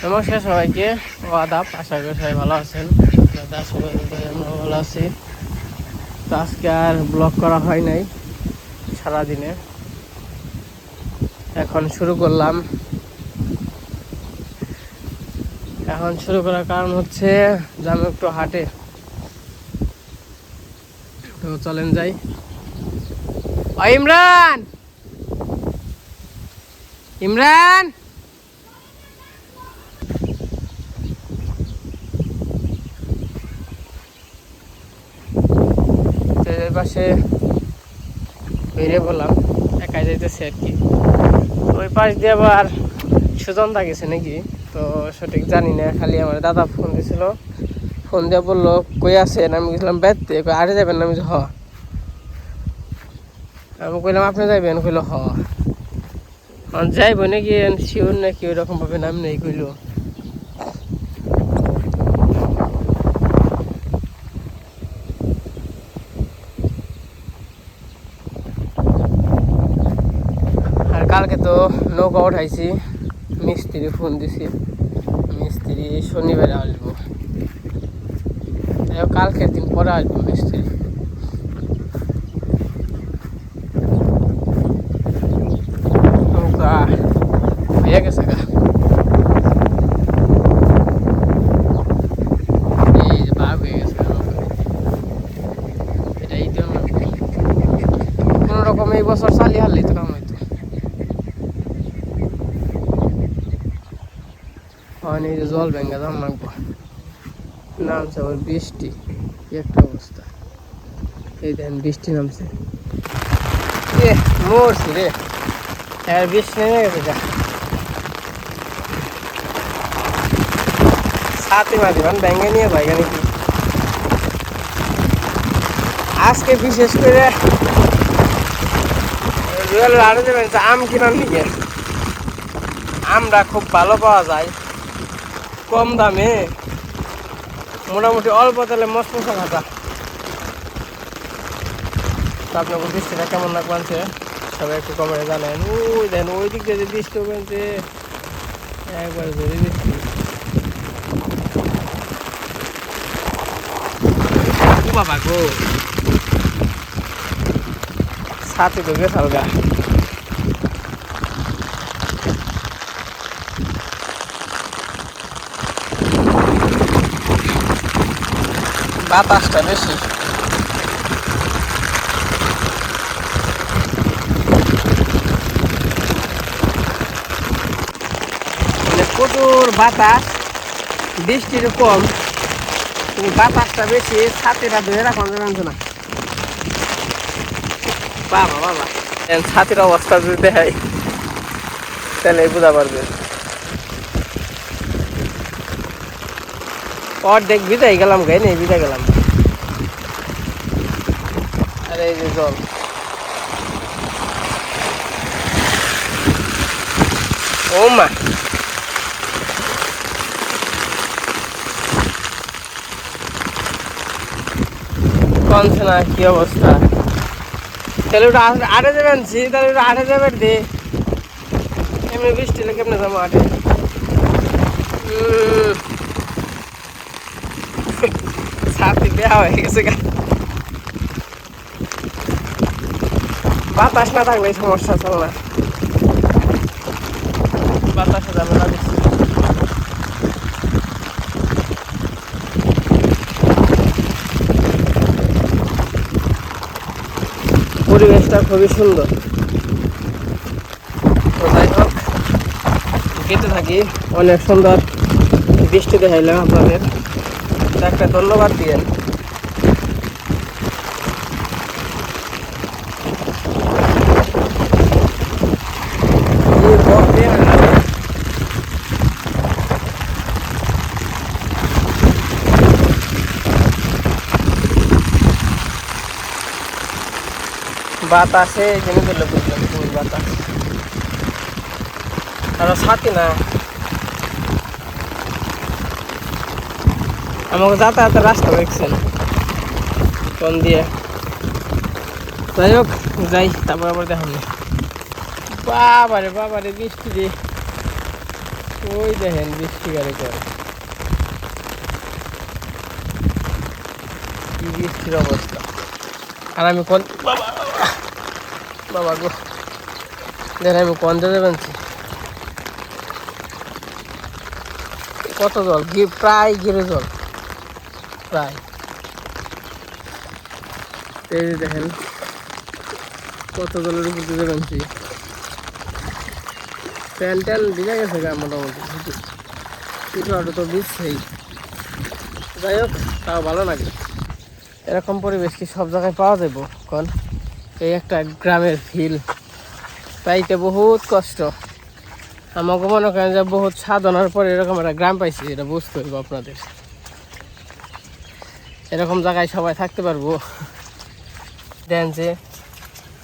নমস্কার সবাইকে, আদাব। আশা করি সবাই ভালো আছেন। আমরা ভালো আছি। তো আজকে আর ব্লগ করা হয় নাই সারাদিনে, এখন শুরু করলাম। এখন শুরু করার কারণ হচ্ছে যে আমি একটু হাটে, তো চলেন যাই। ইমরান, ইমরান, পাশে বেরিয়ে বললাম, একাই যাইতেছে আর কি। ওই পাশ দিয়ে আবার সুজনদা গেছে নাকি, তো সঠিক জানি না। খালি আমার দাদা ফোন দিয়েছিল, ফোন দিয়ে বললো কই আছেন। আমি গেছিলাম বেড়তে, আরে যাবেন না? আমি হ। আমি কইলাম আপনি যাইবেন? কইলো হ। যাইব নাকি শিওর নাকি ওই রকম ভাবে নাম নেই কইলো। আর কালকে তো নৌকা উঠাইছি, মিস্ত্রি ফোন দিছি, মিস্ত্রি শনিবারে আসবো। কালকের দিন পরে আসবো মিস্ত্রি। নৌকা হয়ে গেছে গা। এই যে বাঘ হয়ে গেছে নৌকা। এটাই তো কোনো রকম এই বছর চালিয়ে হারলেই তো কাম হইতো। এই যে জল ভেঙ্গা দাম লাগবো, নামছে আবার বৃষ্টি। একটা অবস্থা, এই দেখেন বৃষ্টি নামছে। মরছি রে, বৃষ্টি নেমে গেছে গা। ছাতি মাতিবান ব্যাঙ্গে নিয়ে ভাই নাকি আজকে বিশেষ করে আরো যাবেন আম কিনার নিয়ে। আমটা খুব ভালো পাওয়া যায় কম দামে, মোটামুটি অল্প তেলে মস্ত মশা ভাজা। তো আপনার বৃষ্টিটা কেমন না পাচ্ছে সবাই একটু কমেন্টে জানেন। ওই দেন ওই দিক দিয়ে যে বৃষ্টি হয়েছে, একবার জোরে বৃষ্টি। বাবা গো, ছাতি তো গেছাল গা। বাতাসটা বেশি। প্রচুর বাতাস, বৃষ্টির কম, কিন্তু বাতাসটা বেশি। ছাতিটা ধরে রাখা যাবে না। বাবা বাবা, ছাতির অবস্থা যদি দেখাই তাহলে বুঝা পারবে। অর্ধেক বিদায় গেলাম, গাই নেই বিদায় গেলাম। আরে এই যে জল, ও মা, কমছে না। কি অবস্থা? তাহলে ওটা আটে যাবেন, তাহলে ওটা আটে যাবেন দে। এমনি বৃষ্টি হলে কেমনে যাবো আটে? ছাতি দেওয়া হয়ে গেছে গা। বাতাস না থাকলে সমস্যা চল না, বাতাসে যাবে না বেশি। পরিবেশটা খুবই সুন্দর। তো যাই হোক, যেতে থাকি। অনেক সুন্দর বৃষ্টি দেখাইলাম আপনাদের, একটা ধন্যবাদ দিয়েন। বাতাসে জেনে দিল, বুঝলাম ফুল বাতাস। আর ছাতি না, আমাকে যাতায়াতের রাস্তা দেখছেন কোন দিয়ে। যাই হোক, যাই, তারপর আবার দেখান। বাবারে বাবারে বৃষ্টি দিয়ে ওই দেখেন বৃষ্টি গাড়ি করে কি বৃষ্টির অবস্থা। আর আমি কোন বাবা গো দেখেন আমি কোন দিতে বানছি কত জল প্রায় গিরে জল প্রায়। এই যে দেখেন কত জলের উপর দিতে বানছি। প্যান ট্যান ভিজে গেছে গা মোটামুটি কিছু আটো তো ভিজছেই। যাই হোক তাও ভালো লাগে। এরকম পরিবেশ কি সব জায়গায় পাওয়া যাবো এখন? এই একটা গ্রামের ফিল পাইতে বহুত কষ্ট। আমাকে মনে করেন যে বহুত সাধনার পরে এরকম একটা গ্রাম পাইছি, এটা বুঝতে হইব আপনাদের। এরকম জায়গায় সবাই থাকতে পারবো? দেন যে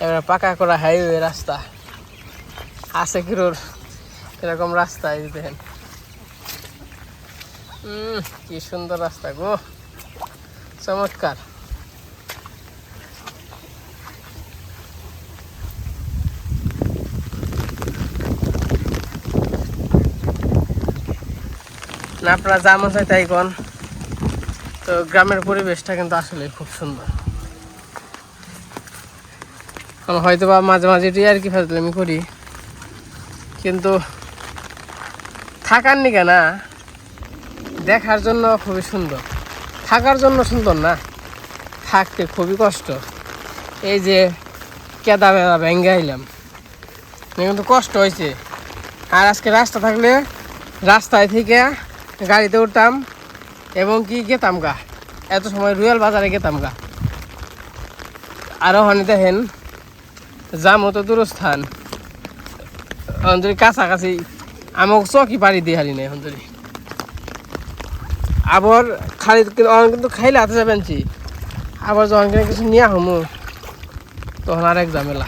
এবার পাকা করা হাইওয়ে রাস্তা আছে কিরোর এরকম রাস্তা, এই দেখেন কি সুন্দর রাস্তা গো, চমৎকার। না আপনারা যা মন চাই তাই কোন। তো গ্রামের পরিবেশটা কিন্তু আসলে খুব সুন্দর। হয়তো বা মাঝে মাঝে আর কি ফাজলামি করি, কিন্তু থাকার নিকে না, দেখার জন্য খুবই সুন্দর, থাকার জন্য সুন্দর না, থাকতে খুবই কষ্ট। এই যে কেদা বেদা ভেঙ্গে আইলাম, কিন্তু কষ্ট হয়েছে। আর আজকে রাস্তা থাকলে রাস্তায় থেকে গাড়িতে উঠতাম এবং কি গেতাম গা, এত সময় রুয়েল বাজারে গেতাম গা। আরও হনে দেখেন যামো তো দূরস্থান অন্তরি কাছাকাছি আমাকে চকি পাড়ি দিয়ে হারি নাই অন্তরি। আবার খালি কিন্তু খাইলে হাতে যাবেনছি, আবার যখন কিনা কিছু নিয়ে হমু তখন আর এক ঝামেলা।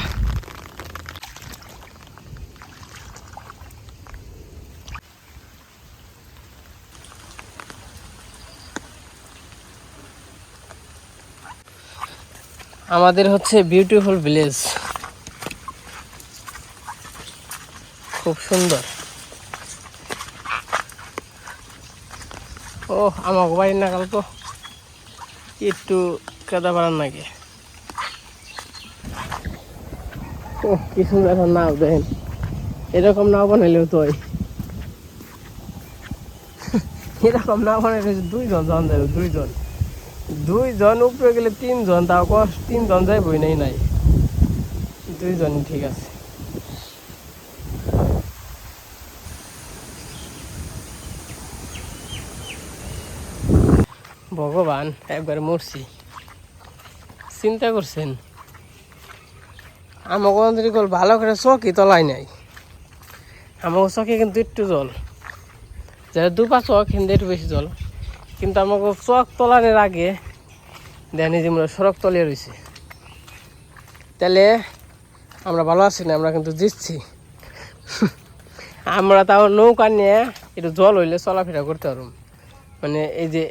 আমাদের হচ্ছে বিউটিফুল ভিলেজ, খুব সুন্দর। ও আমাকে বাড়ির নাকাল তো একটু কাদা বাড়ান নাকি। ও কি সুন্দর এখন নাও দেখেন, এরকম নাও বানাইলেও তো এরকম নাও বানাইলে 2 জন জন যাবে, 2 জন উপরে গেলে 3 জন, তাও কষ্ট 3 জন যাইবই নাই 2 জনই ঠিক আছে। ভগবান একবার মরছি, চিন্তা করছেন? আমাকে ভালো করে চকি তলাই নাই, আমাকে চকে কিন্তু একটু জল, যারা 2-5 চক কিন্তু একটু বেশি জল, কিন্তু আমাকে চক তলানোর আগে দেখেন যে আমরা সড়ক তলিয়ে রয়েছে। তাহলে আমরা ভালো আছি না? আমরা কিন্তু জিতছি। আমরা তাও নৌকা নিয়ে একটু জল হইলে চলাফেরা করতে পারব। মানে এই যে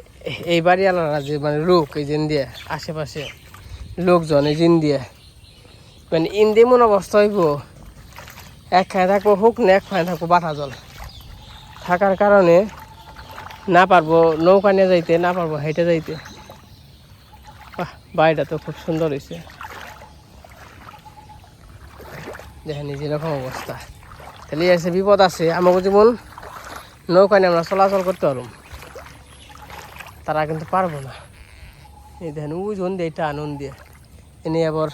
এই বাড়িওয়ালারা যে মানে লোক এই জিন দিয়ে আশেপাশে লোকজন এই জিন দিয়ে মানে ইন্দি মন অবস্থা হইব, একখানে থাকবো হুক না একখানে থাকবো বাটা জল থাকার কারণে না পারবো নৌকা নিয়ে যাইতে, না পারবো হেঁটে যাইতে। বাড়িটা তো খুব সুন্দর হয়েছে, দেখেন যেরকম অবস্থা। তাহলে এসে বিপদ আছে, আমাকে যেমন নৌকা নিয়ে আমরা চলাচল করতে পারব, তারা কিন্তু পারবো না। এই দেখেন ওই জন দিয়ে এটা আনন্দ দিয়ে এনে আবার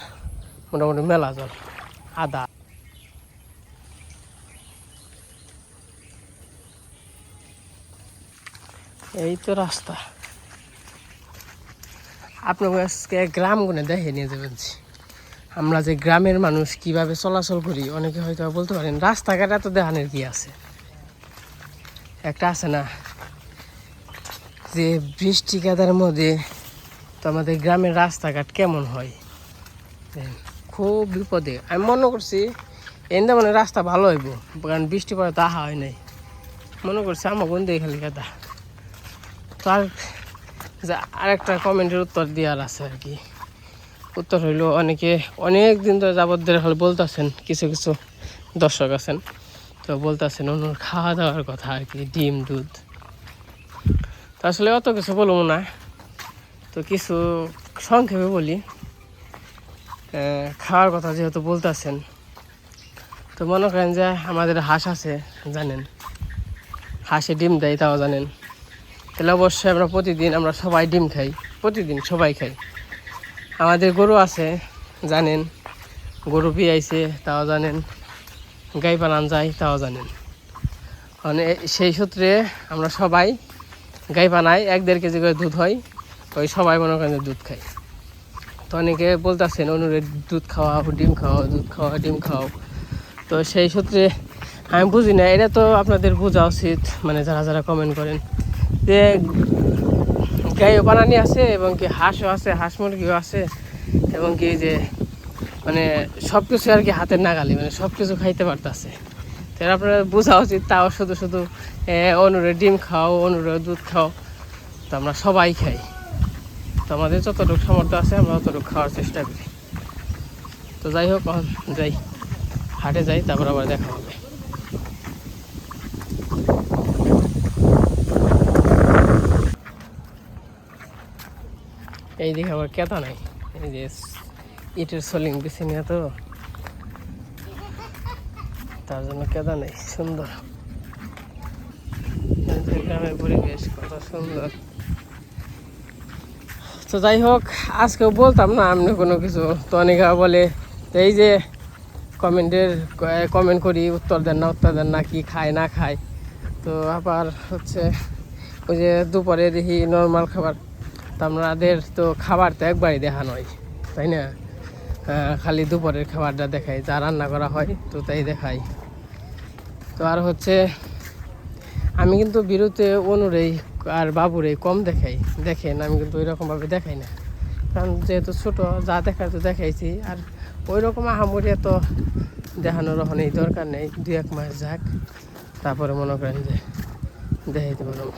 মোটামুটি মেলা জল আদা। এই তো রাস্তা, আপনাকে আজকে গ্রাম গুনে দেখে নিয়ে যাবেন আমরা যে গ্রামের মানুষ কিভাবে চলাচল করি। অনেকে হয়তো বলতে পারেন রাস্তাঘাট এত দেখানোর কি আছে? একটা আছে না যে বৃষ্টি কাদার মধ্যে তো আমাদের গ্রামের রাস্তাঘাট কেমন হয়, খুব বিপদে। আমি মনে করছি এনদা মানে রাস্তা ভালো হইব, কারণ বৃষ্টি পরে তাহা হয় নাই, মনে করছি আমার কোন দিয়ে খালি কাদা। তো আরেকটা কমেন্টের উত্তর দেওয়ার আছে আর কি। উত্তর হইল অনেকে অনেক দিন ধরে যাবত ধরে খালি বলতেছেন, কিছু কিছু দর্শক আছেন তো বলতেছেন অনুর খাওয়া দাওয়ার কথা আর কি, ডিম দুধ। তো আসলে অত কিছু বলবো না, তো কিছু সংক্ষেপে বলি। খাওয়ার কথা যেহেতু বলতেছেন, তো মনে করেন যে আমাদের হাঁস আছে জানেন, হাঁসে ডিম দেয় তাও জানেন। তাহলে অবশ্যই আমরা প্রতিদিন আমরা সবাই ডিম খাই, প্রতিদিন সবাই খাই। আমাদের গরু আছে জানেন, গরু পিয়াইছে তাও জানেন, গাই পালান যায় তাও জানেন। মানে সেই সূত্রে আমরা সবাই গাই পানাই 1-1.5 কেজি করে দুধ হয়, ওই সবাই মনে করেন দুধ খাই। তো অনেকে বলতেছেন অনুরে দুধ খাওয়াও, ডিম খাওয়াও, দুধ খাওয়া ডিম খাওয়াও। তো সেই সূত্রে আমি বুঝি না, এটা তো আপনাদের বোঝা উচিত, মানে যারা যারা কমেন্ট করেন যে গাইও বানানি আছে এবং কি হাঁসও আছে, হাঁস মুরগিও আছে, এবং কি যে মানে সব কিছু আর কি হাতের নাগালি, মানে সব কিছু খাইতে পারতেছে। তো আপনার বোঝা উচিত, তাও শুধু শুধু অনুরে ডিম খাও, অনুরে দুধ খাও। তো আমরা সবাই খাই, তো আমাদের যতটুকু সামর্থ্য আছে আমরা ততটুকু খাওয়ার চেষ্টা করি। তো যাই হোক, যাই হাটে যাই, তারপর আবার দেখা হবে। এইদিকে আবার কেতা নাই, এই যে ইটের সোলিং বেছে নিয়ে, তো তার জন্য কেদা নেই। সুন্দর গ্রামের পরিবেশ, কত সুন্দর। তো যাই হোক, আজকেও বলতাম না আমি কোনো কিছু, তো অনেকে বলে এই যে কমেন্ট করি, উত্তর দেন না, কি খায় না খায়। তো আবার হচ্ছে ওই যে দুপুরে দেখি নর্মাল খাবার, তো আমাদের তো খাবার তো একবারই দেখা নয়, তাই না? খালি দুপুরের খাবারটা দেখাই, যা রান্না করা হয় তো তাই দেখাই। তো আর হচ্ছে আমি কিন্তু বিরুতে অনুরেই আর বাবুরে কম দেখাই, দেখেন আমি কিন্তু ওই রকমভাবে দেখাই না, কারণ যেহেতু ছোটো, যা দেখার তো দেখাইছি। আর ওই রকম আহামরি এত দেখানোর ওখানে দরকার নেই, 2-1 মাস যাক, তারপরে মনে করেন যে দেখাইতে পারব।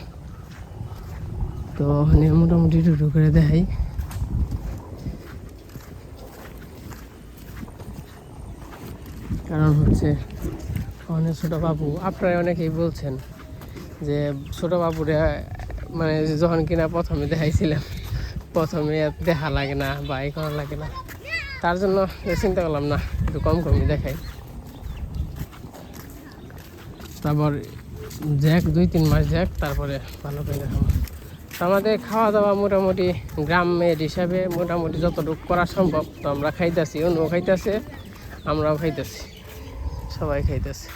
তো ওখানে মোটামুটি টুটু করে দেখাই। কারণ হচ্ছে অনেক ছোটো বাবু, আপনারা অনেকেই বলছেন যে ছোটো বাবুরে মানে যখন কিনা প্রথমে দেখাইছিলাম, প্রথমে দেখা লাগে না বা এই করা লাগে না, তার জন্য চিন্তা করলাম না একটু কমই দেখাই। তারপর যাক 2-3 মাস যাক, তারপরে ভালো করে দেখাবো। তো আমাদের খাওয়া দাওয়া মোটামুটি গ্রামের হিসাবে মোটামুটি যতটুকু করা সম্ভব তো আমরা খাইতেছি, অন্যও খাইতেছে, আমরাও খাইতেছি, সবাই খাইতেছে।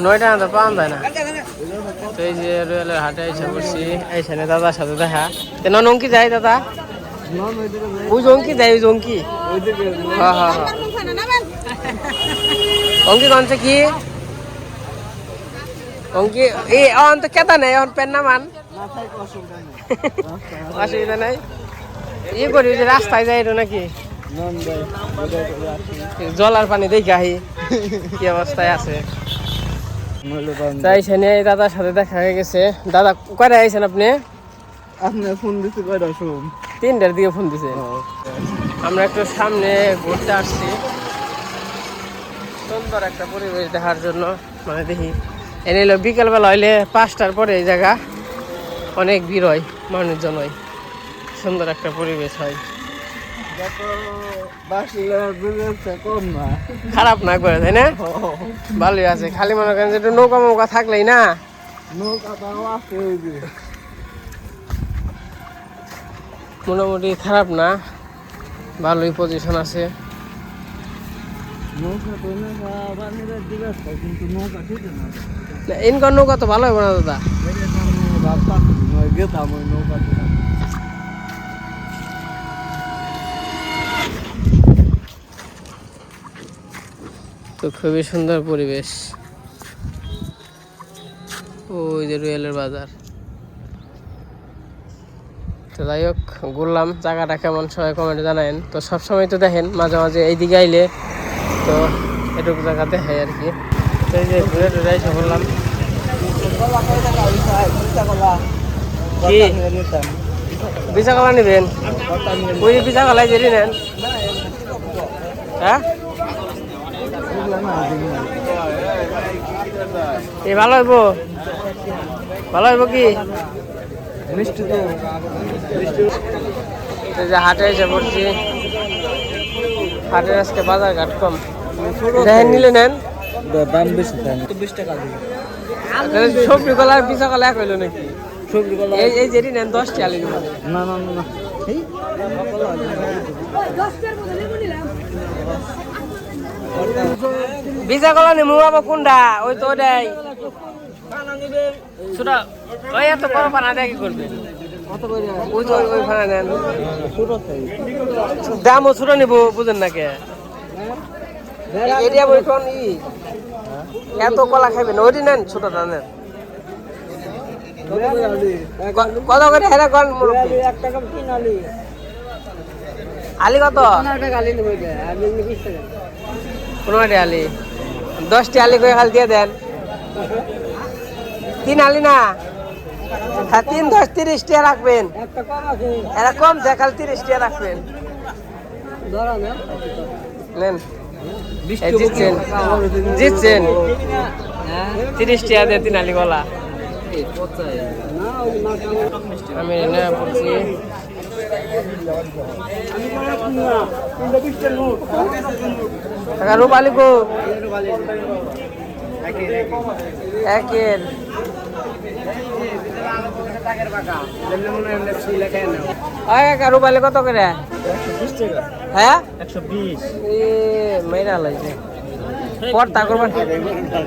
নয়টা তো পাওয়া যায় না। তো এই যে রয়েলের হাটে এসে পড়ছি, এইখানে দাদার সাথে দেখা। নন অঙ্কি যায় দাদা, ওই অঙ্কি যায়, ওই অঙ্কি, হ্যাঁ হ্যাঁ হ্যাঁ অঙ্কি কনছে কি অঙ্কি এই অন তো কেতা নেই, এখন পেন না মান অসুবিধা নাই। ইয়ে করি যে রাস্তায় যাই নাকি জল আর পানি দেখে আহি কি অবস্থায় আছে। চাইছেন এই দাদার সাথে দেখা হয়ে গেছে। দাদা কয়টা আইছেন আপনি? ফোন দিতে কয়টার সময়? 3টার দিকে ফোন দিছে। আমরা একটু সামনে ঘুরতে আসছি, সুন্দর একটা পরিবেশ দেখার জন্য। মানে দেখি এনে হলো বিকেলবেলা হইলে 5টার পরে এই জায়গা অনেক ভিড় হয়, মানুষজন হয়, সুন্দর একটা পরিবেশ হয়। খারাপ না করে, তাই না? ভালোই আছে, খালি মনে করেন যে একটু নৌকা মৌকা থাকলেই না, মোটামুটি খারাপ না, ভালোই পজিশন আছে। ইনকার নৌকা তো ভালো হবে না দাদা। তো খুবই সুন্দর পরিবেশ। ওই যে রুয়েলের বাজার। তো যাই হোক, ঘুরলাম, জায়গাটা কেমন সবাই কমেন্টে জানায়েন। তো সবসময় তো দেখেন, মাঝে মাঝে এইদিকে আইলে তো এটুকু জায়গা দেখাই আর কি। তো এই যে ঘুরে টুরে এসে বললাম কি বিচা কলা নেবেন, ওই বিচা কলাই জেরি নেন। হ্যাঁ এই ভালো হইব, ভালো হইব কি মিষ্টি। তো এই যে হাটে এসে পড়ছি, হাটের আজকে বাজার ঘাট কম। দেখেন নিলে নেন, দাম বেশি, 20 টাকা সবজি কলা আর পিছা কলা এক হইলো নাকি? সবজি কলা এই জেরি নেন 10 টাকা লিখে। না না না, পিছা কলা নিমু আবার কোনটা? ওই তো ওটাই ছোটা, ওই এত বড় পানা দিয়ে কি করবে? ওই তো ওই পানা নেন, দামও ছোট নিবো, বুঝেন না কে? এরিয়া বইখন এত কলা খাইবেন, ওইটি নেন, ছোটটা নেন। কত করে হেরা কন মুরব্বি? 1 টাকা কিন আলি। আলি কত? 15 টাকা আলি নেব, আর 20 টাকা। 15 আলি, 10টি আলি করে খালি দিয়ে দেন। 3 আলি না, হ্যাঁ 3 10 30 টাকা রাখবেন। একটা কম আছে, এরা কম দেখাল 30 টাকা রাখবেন। ধরা না নেন, এই জিতছেন, জিতছেন। 30 টাকা দিয়ে 3 আলি কলা। আমি না বলছি টাকা রূপ আলি গো একের রূপ আলি কত করে? 120 টাকা। হ্যাঁ 120 এ মেরা লাগছে পড়তা করবেন।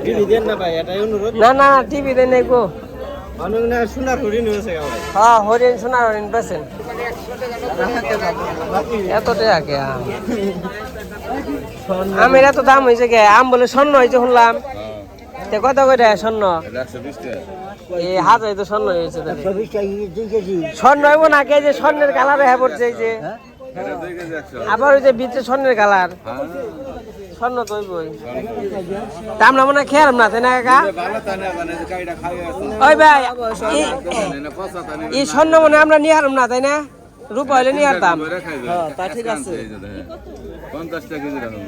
টিভি দেন না ভাই, এটাই অনুরোধ। না না টিভি দেন নাই গো। অনেক না সোনার হরিণ হয়েছে গাওয়া। হ্যাঁ হরিণ, সোনার হরিণ বেছেন। এত টাকা কে আমের এত দাম হয়েছে কে? আম বলে স্বর্ণ হয়েছে শুনলাম। তে কত করে স্বর্ণ? 120 টাকা। এই হাজার তো স্বর্ণ হয়েছে। 120 টাকা 2 কেজি। স্বর্ণ হইব না কে? যে স্বর্ণের কালার হ্যাঁ পড়ছে, এই যে আবার ওই যে ভিতরে স্বর্ণের কালার, স্বর্ণ তো হইবই। দাম না মনে খেয়াল না, তাই না কাকা? ওই ভাই এই স্বর্ণ মনে আমরা নিয়ে হারম না, তাই না? রূপা হইলে নিয়ে হারতাম। তা ঠিক আছে। 50 টাকা কেজি রাখুন।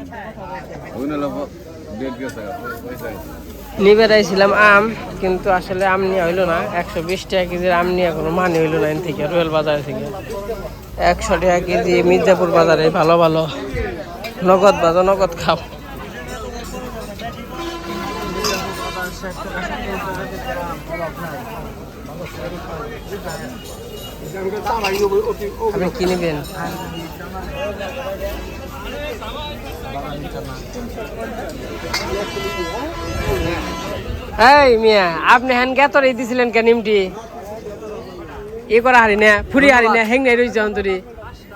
নিয়ে বেড়াইছিলাম আম, কিন্তু আসলে আম নিয়ে হইলো না। 120 টাকা কেজির আম নিয়ে কোনো মানে হইলো না। এন থেকে রুয়েল বাজার থেকে 100 টাকা কেজি মির্জাপুর বাজারে ভালো ভালো নগদ বাজার, নগদ খাও। আপনি কি নেবেন? এই মিয়া, আপনি হ্যান গেতরে দিছিলেন কে নিমটি? ই করা হারি না, ফুরি হারি না, হেং নাই রইছে অন্তরি।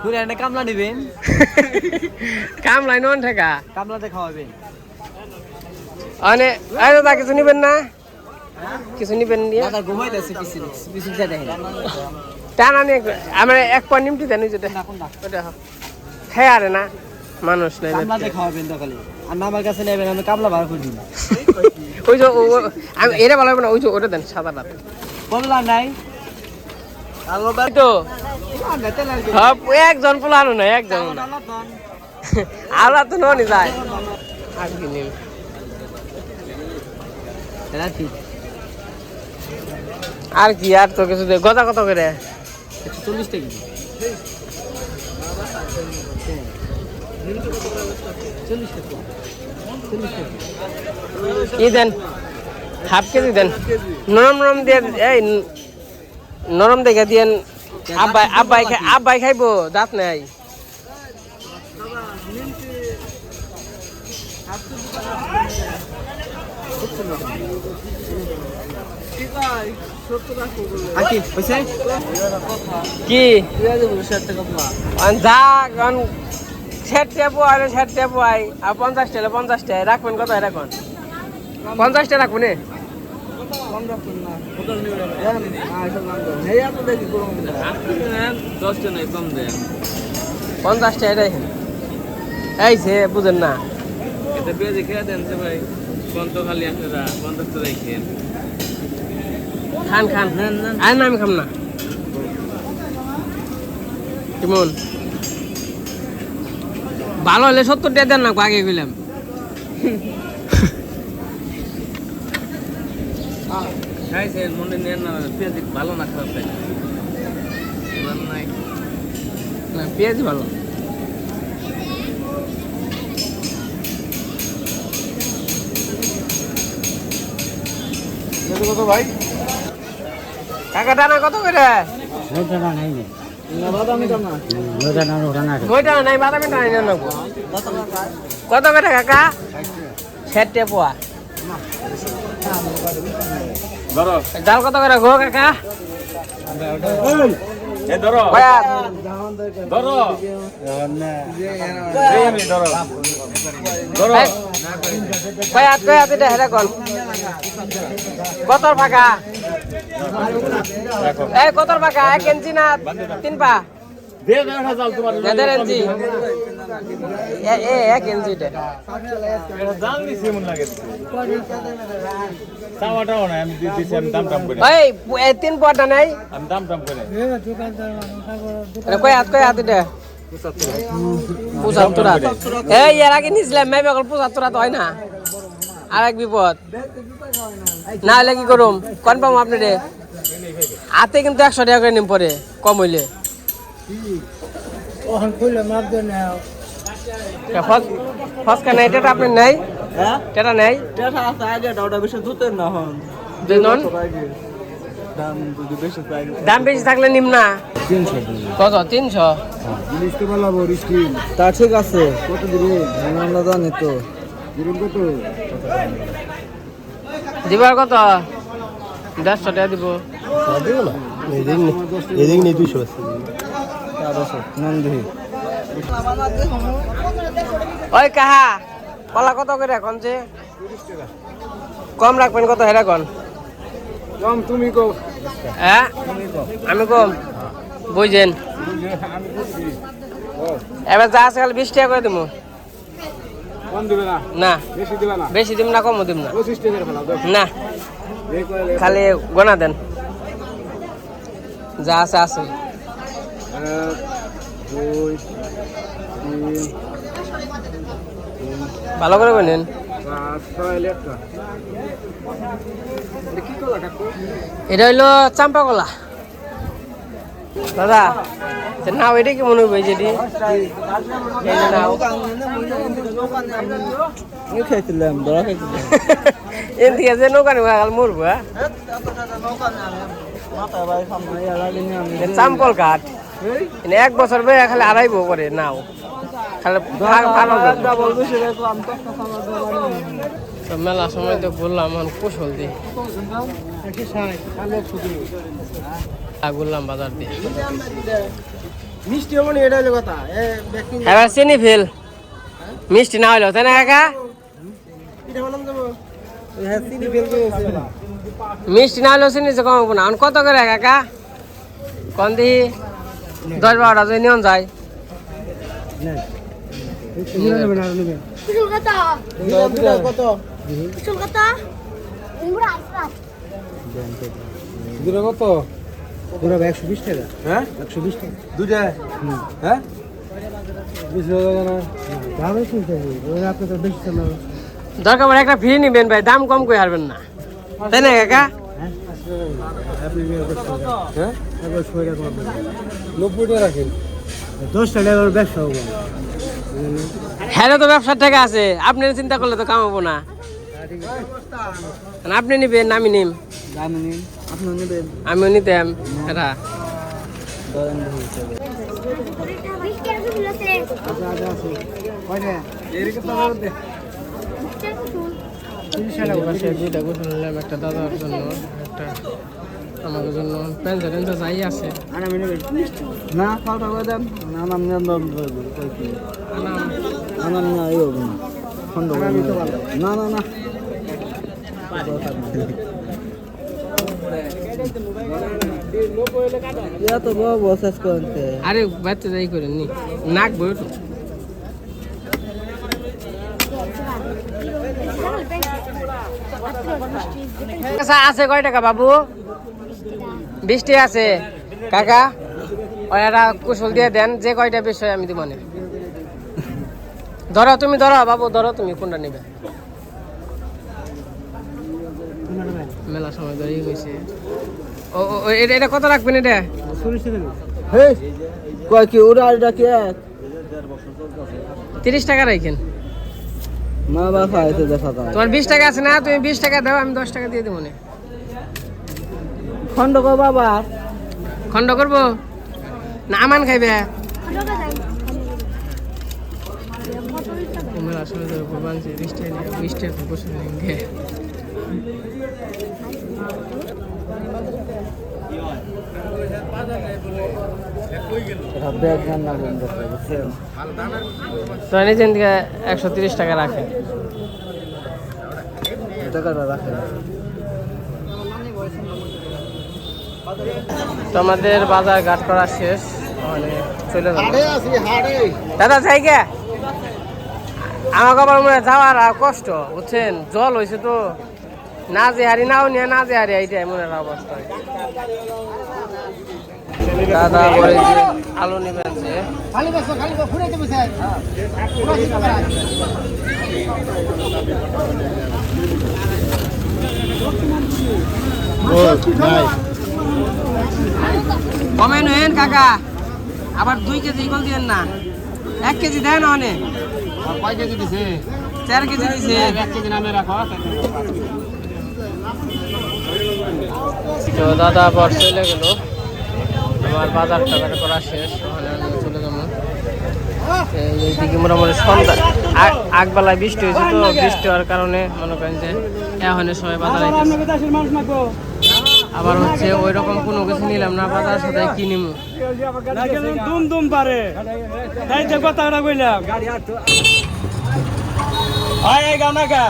পুরো এনে কামলা নেবেন, কামলাই নন ঠেকা কামলাতে খাওয়াবেন। অনে এই দাদা কিছু নিবেন না? কিছু নিবেন দিয়ে দাদা ঘুমাইতেছে পিছনে, পিছনে যা দেখেন। টানা নিয়ে আমরা এক পা নিমটি দেন, ওইটা ওটা খাই আরে না মানুষ নাই। কামলাতে খাওয়াবেন দোকানে, আর আমার কাছে নেবেন, আমি কামলা ভাড়া করে দিই। ওই যে আমি এটা বলবো না, ওই যে ওটা দেন সাদাটা কমলা নাই তো সব একজন পোলানো নাই, একজন আলা তো ননি যায়। আর কি নিন আর কি, আর তো কিছু গদা কত করে? 140 টাকা। কি দেন? হাফ কেজি দেন, নরম নরম দিয়ে। এই নরম দেখে দিয়েন। আব্বাই খাইবো, দাঁত নাই। কি হয়েছে কি যা ষাট টেপো আই আর 50 টাকা রাখবেন কত রাখুন 50 টাকা রাখবেন 10 টাকা কম দেন 50 টাকা রাখেন এই সে বুঝেন না এটা পেঁয়াজি খেয়ে দেন সে ভাই কোন তো খালি আপনারা 50 টাকাই খেয়েন খান আর না আমি খাম না কেমন ভালো হলে 70 টাকা দেন না আগে কইলাম খাইছেন মনে নেন না পেঁয়াজি ভালো না খারাপ তাই নাই না পেঁয়াজ ভালো কত ভাই কাকা দানা কত করে বইটা নাই বাদামি টানা নেন না কত করে কাকা 60 টাকা পোয়া ধরো ডাল কত করে গো কাকা এ ধরো ভাইয়া ধরো এই আমি ধরো ধরো ভাইয়া কয়া দিতে হেরা কোন কতর ফাঁকা এই কতর ফাঁকা 1 ইঞ্চি না 3 পা দে দেখা যাও তোমার 1.5 ইঞ্চি 1 ইঞ্চি এটা জাল দিছি মন লাগে চাওয়াটাও না আমি দিছি আমি দাম করে এই 3 পটা নাই আমি দাম করে কয়া দিতে 75 এই এর আগে নিছিলাম আমি বকল 75 তো হয় না আরেক বিপদ না হলে কি করুম কনফার্ম আপনারে হাতে কিন্তু 100 টাকা করে নিম পরে কম হইলে ওখান কইলে মাপ দেন না ফসকা নাই এটা আপনি নাই হ্যাঁ এটা নাই এটা আছে আগে ওটা বেশি দুতেন না হন দুজন দাম যদি বেশি চাই দাম বেশি থাকলে নিম না 300 কত 300 জিনিসটা ভালো বরিষ্টি তা ঠিক আছে কত দিবে আমরা জানি তো দিবেন কত দিবার কত 150 টাকা দিব দিব না এদিক নেই 200 আছে নাম দেখি ওই কাহা কলা কত করে এখন যে কম রাখবেন কত হেরা কোন কম তুমি কো হ্যাঁ আমি কম বুঝেন এবার যা আছে খালি 20 টাকা করে দিব কম দিবে না না বেশি দিবে না বেশি দিম না কম দিম না 25 টাকা ফেলাও না খালি গোনা দেন যা আছে আছে 2 3 ভালো করে বলেন 5 6 লেখা কি কলা কাকু এটা হইলো চাম্পা কলা দাদা না ওইটা কি মনে হবে যেটি খাইছিলাম ধরা খাইছিলাম এদিকে যে নৌকা নেওয়া গেল মরবো চাম্পল কাঠ এক বছর বেড়ে খালি আড়াইবো করে নাও খালি মেলা সময় তো বললাম কুশল দি বললাম বাজার দিয়ে মিষ্টি হবো এটা হলো কথা এবার চিনি ফেল মিষ্টি না হইলো তাই না কাকা মিষ্টি না হলেও চিনি কম হবো না কত করে কাকা কন দিহি 10-12টা যদি নিয়ন যায় কত পুরো 120 টাকা হ্যাঁ 120 টাকা দুইটা হ্যাঁ বেশি হবে না দাম বেশি ওরা আপনি তো বেশি না দরকার পড়ে একটা ফ্রি নিবেন ভাই দাম কম করে হারবেন না তাই না কাকা আপনি হ্যাঁ একবার 100 টাকা 90 টাকা রাখেন 10 টাকা ব্যবসা হবে হ্যাঁ তো ব্যবসার টাকা আছে আপনি চিন্তা করলে তো কামাবো না আপনি নিবেন আমি নিম আমিও নিতাম এটা পাশে দুইটা গোসল নিলাম, একটা দাদার জন্য, একটা আমাদের জন্য। প্যান্ট যাই আছে না খাওয়া করে দেন আনাম আনাম না এই হবে না খন্ড না না না তো বসেস করতে আরে বাচ্চা যাই করে নি নাক বই তো আছে কয় টাকা বাবু? 20 টাকা আছে কাকা। ওরা কুশল দিয়ে দেন, যে কয়টা বিষয় আমি দিব মানে। ধরো তুমি, ধরো বাবু, ধরো তুমি কোনটা নেবে। মেলা সময় ধরেই হয়েছে। ও এটা কত রাখবেন? এটা 30 টাকা রাখেন। তোমার 20 টাকা আছে না? তুমি 20 টাকা দাও, আমি 10 টাকা দিয়ে দেবো। খন্ড কর বাবা, খন্ড করবো না আমান খাইবে? মেলা সময় ধরে বানছি 20 টাকা 20 টাকা বসে নিয়ে তো নিজের দিকে 130 টাকা রাখে। তো আমাদের বাজার ঘাট করা শেষ, মানে চলে যাবো। দাদা যাই গে, আমার আবার মনে যাওয়ার আর কষ্ট বুঝছেন, জল হয়েছে তো, না যে হারি নাও নিয়ে না যে হারি এইটাই মনের অবস্থা। দাদা বলে যে আলু নেবেন, যে কমে নেন কাকা, আবার 2 কেজি ইগল দিয়েন না, 1 কেজি দেন অনেক। কয় কেজি দিছে? 4 কেজি দিছে। 1 কেজি নামে রাখো। তো দাদা আবার চলে গেল, আমার বাজার টাজার করা শেষ, ওখানে আমি চলে যাবো। এইদিকে মোটামুটি সন্ধ্যা আগবেলায় বৃষ্টি হয়েছে, তো বৃষ্টি হওয়ার কারণে মনে করেন যে এখন সবাই বাজার আবার হচ্ছে ওই রকম কোনো কিছু নিলাম না, বাজার সাথে কি নিব দুম পারে তাই তো কথা কইলাম আয় গানাকা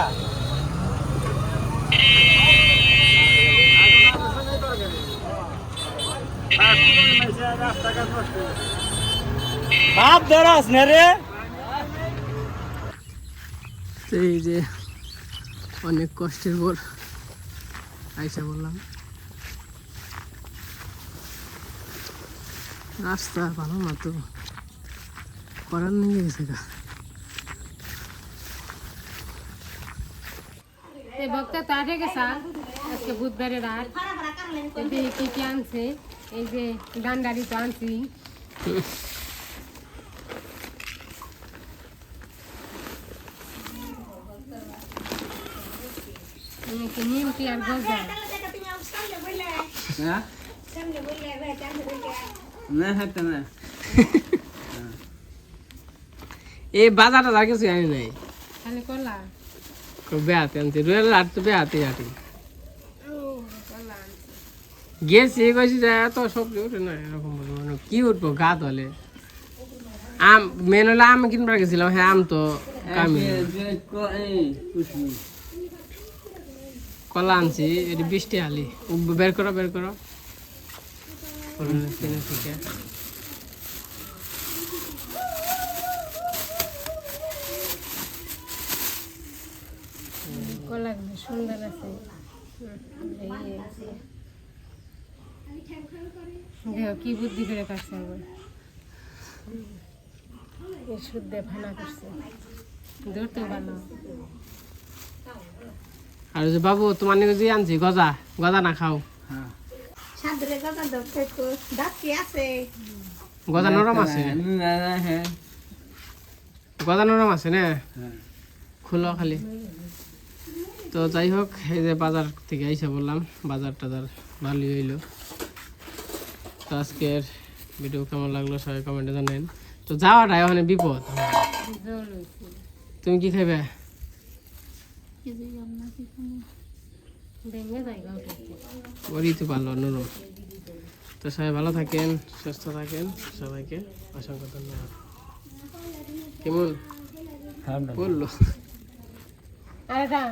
বাপ ধরাস না রে। এই যে অনেক কষ্টের পর আইসা বললাম, রাস্তা ভালো না তো, করার নিয়ে গেছে গা। এই বক্তা তো আটে গেছে আজকে বুধবারের রাত। কি কি আনছে? এই যে ডান্ডারি তো আনছি, নিমকি আর গজা। এই বাজারটা আর কিছু আনি নাই, খালি কলা বেহাতে আনছি, রুয়েল আর তো বেহাতে আটি গেছি, কইছি যে এত সবজি উঠে না, এরকম বলবো কি উঠবো গা ধলে। আম মেন হলে আম কিনবার গেছিলাম, হ্যাঁ আম তো কামি। কলা আনছি, এটি 20 টাকা আলি, বের করো বের করো। কলাগুলো সুন্দর আছে, কি বুদ্ধি করে কাটছে, আবার শুদ্ধে ফানা করছে, ধরতে ভালো। আর যে বাবু তোমার নিয়ে যে আনছি গজা, গজা না খাও? গজা নরম আছে, গজা নরম আছে না, খুলো খালি। তো যাই হোক, এই যে বাজার থেকে আইসা বললাম, বাজার টাজার ভালোই হইলো। তো আজকের ভিডিও কেমন লাগলো সবাই কমেন্টে জানেন। তো যাওয়াটাই ওখানে বিপদ। তুমি কি খাইবে? ভেঙে জায়গা উঠেছে ওরই তো ভালো নরম। তো সবাই ভালো থাকেন, সুস্থ থাকেন, সবাইকে অসংখ্য ধন্যবাদ। কেমন বললো? আর এটা